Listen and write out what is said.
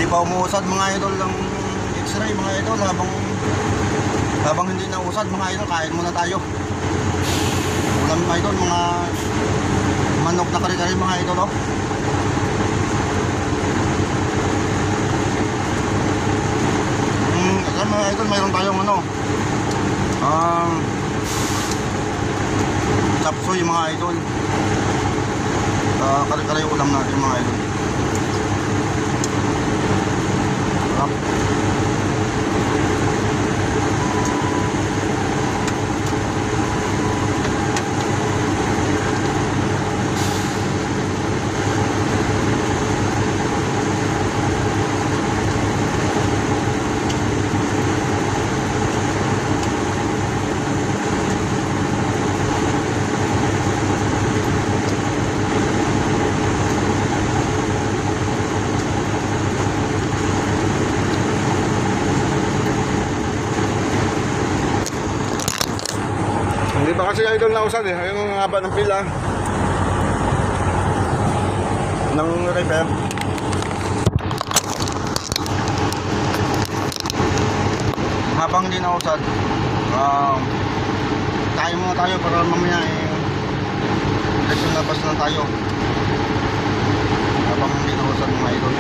Hindi pa umuusad mga idol ng X-ray mga idol. Habang hindi na usad mga idol, kain muna tayo. Ulam mga idol, mga manok na kari-kari mga idol, oh. Ayan mga idol, mayroon tayong ano, chapsuy mga idol. Kari-kari ulam natin mga idol. Sarap. Hindi pa kasi idol na usad eh. Ayun ang haba ng pila ng repair. Habang hindi na usad, tayo muna tayo para mamaya direksyon labas na tayo. Habang hindi na usad mga idol.